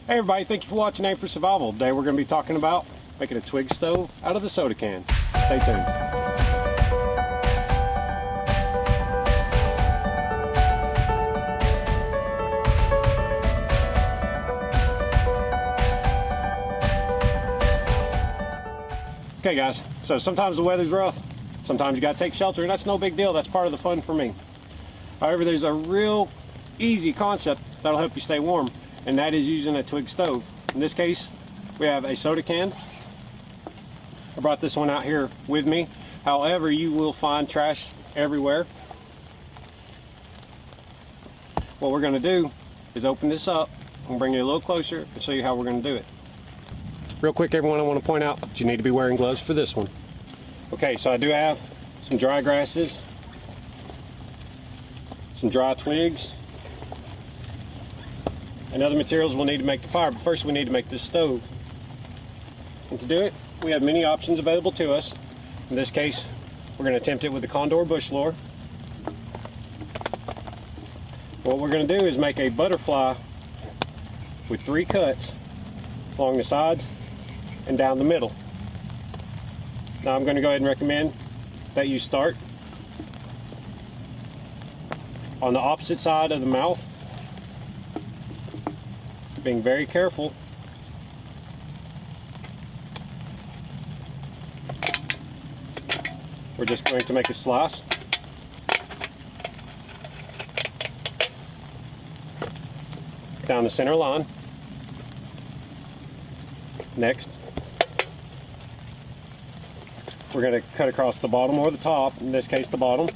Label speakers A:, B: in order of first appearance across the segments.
A: Hey everybody, thank you for watching A for Survival. Today we're going to be talking about making a twig stove out of the soda can. Stay tuned. Okay guys, so sometimes the weather's rough, sometimes you got to take shelter, and that's no big deal. That's part of the fun for me. However, there's a real easy concept that'll help you stay warm, and that is using a twig stove. In this case, we have a soda can. I brought this one out here with me. However, you will find trash everywhere. What we're going to do is open this up and bring you a little closer and show you how we're going to do it. Real quick, everyone, I want to point out that you need to be wearing gloves for this one. Okay, so I do have some dry grasses, some dry twigs, and other materials we'll need to make the fire. But first we need to make this stove. And to do it, we have many options available to us. In this case, we're going to attempt it with the Condor Bushlore. What we're going to do is make a butterfly with 3 cuts along the sides and down the middle. Now I'm going to go ahead and recommend that you start on the opposite side of the mouth, being very careful. We're just going to make a slice. Down the center line. Next, we're going to cut across the bottom or the top, in this case the bottom.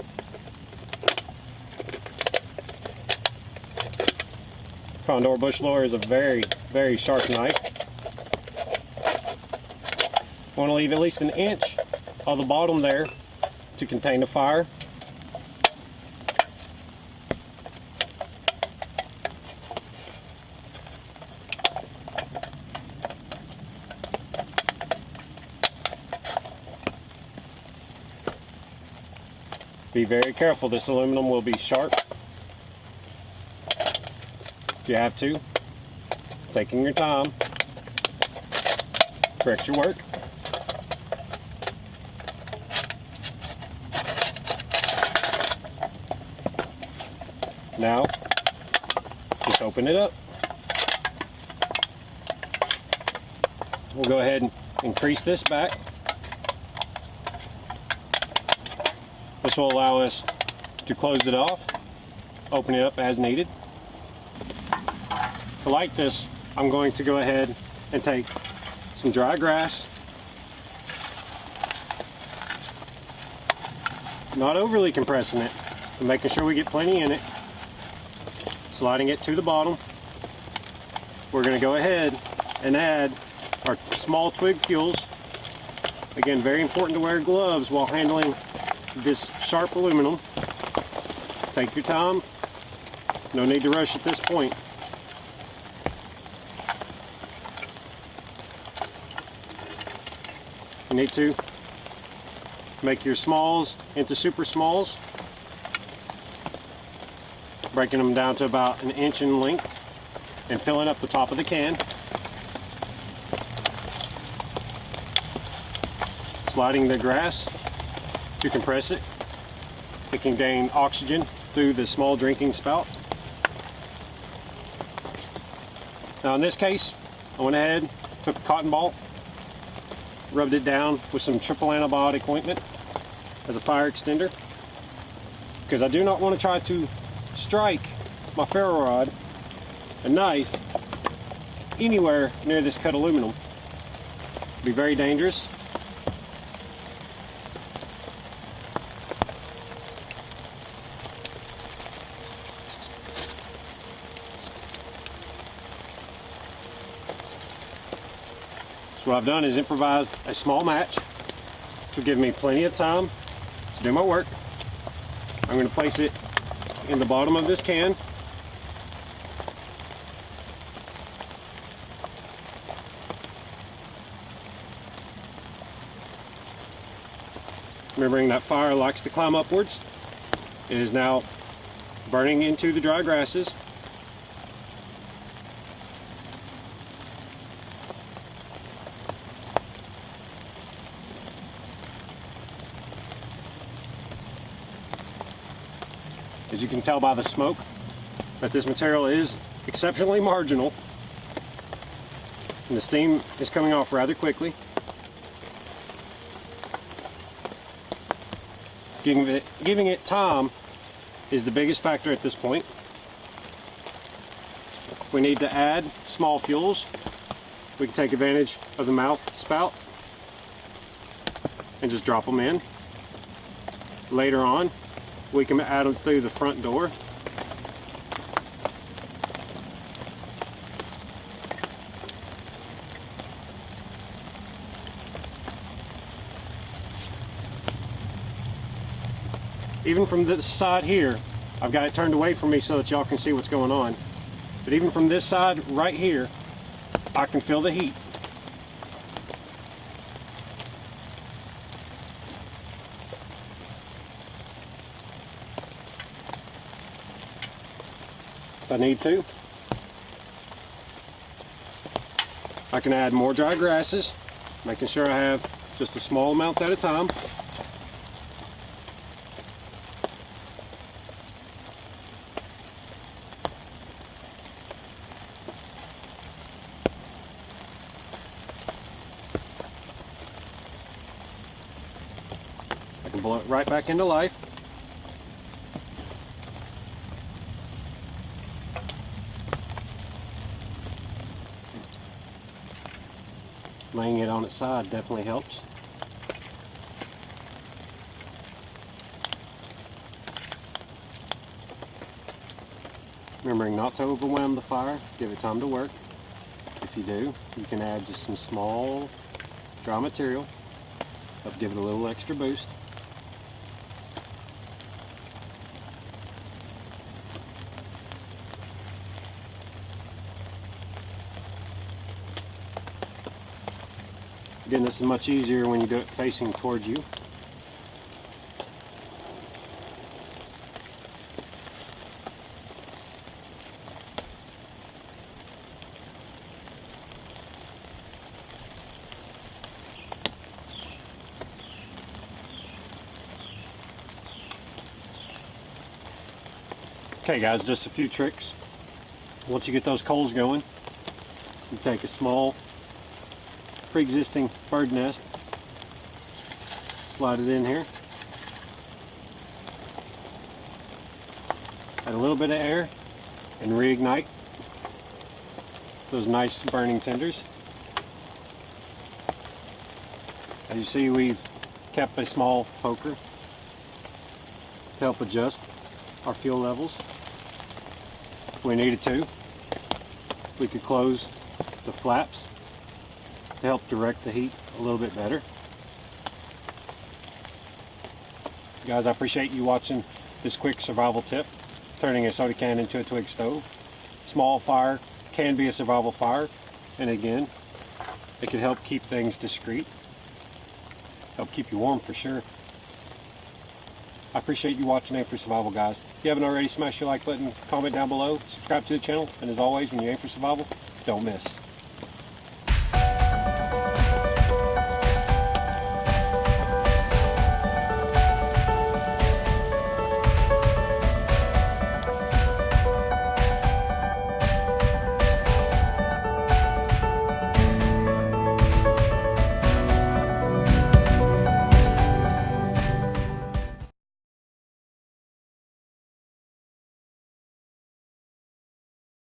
A: Condor Bushlore is a very, very sharp knife. Want to leave at least 1 inch of the bottom there to contain the fire. Be very careful, this aluminum will be sharp. If you have to, taking your time, correct your work. Now, just open it up. We'll go ahead and increase this back. This will allow us to close it off, open it up as needed. To light this, I'm going to go ahead and take some dry grass, not overly compressing it, but making sure we get plenty in it, sliding it to the bottom. We're going to go ahead and add our small twig fuels. Again, very important to wear gloves while handling this sharp aluminum. Take your time, no need to rush at this point. You need to make your smalls into super smalls, breaking them down to about 1 inch in length and filling up the top of the can. Sliding the grass to compress it. It can gain oxygen through the small drinking spout. Now in this case, I went ahead, took a cotton ball, rubbed it down with some triple antibiotic ointment as a fire extender, because I do not want to try to strike my ferro rod, a knife, anywhere near this cut aluminum. It'd be very dangerous. So what I've done is improvised a small match to give me plenty of time to do my work. I'm going to place it in the bottom of this can. Remembering that fire likes to climb upwards. It is now burning into the dry grasses. As you can tell by the smoke, that this material is exceptionally marginal, and the steam is coming off rather quickly. Giving it time is the biggest factor at this point. If we need to add small fuels, we can take advantage of the mouth spout and just drop them in. Later on, we can add them through the front door. Even from this side here, I've got it turned away from me so that y'all can see what's going on. But even from this side right here, I can feel the heat. If I need to, I can add more dry grasses, making sure I have just a small amount at a time. I can blow it right back into life. Laying it on its side definitely helps. Remembering not to overwhelm the fire, give it time to work. If you do, you can add just some small dry material, help give it a little extra boost. Again, this is much easier when you do it facing towards you. Okay guys, just a few tricks. Once you get those coals going, you take a small pre-existing bird nest, slide it in here, add a little bit of air and reignite those nice burning tinders. As you see, we've kept a small poker to help adjust our fuel levels. If we needed to, we could close the flaps to help direct the heat a little bit better. Guys, I appreciate you watching this quick survival tip, turning a soda can into a twig stove. Small fire can be a survival fire, and again, it can help keep things discreet, help keep you warm for sure. I appreciate you watching Aim for Survival, guys. If you haven't already, smash your like button, comment down below, subscribe to the channel, and as always, when you aim for survival, don't miss.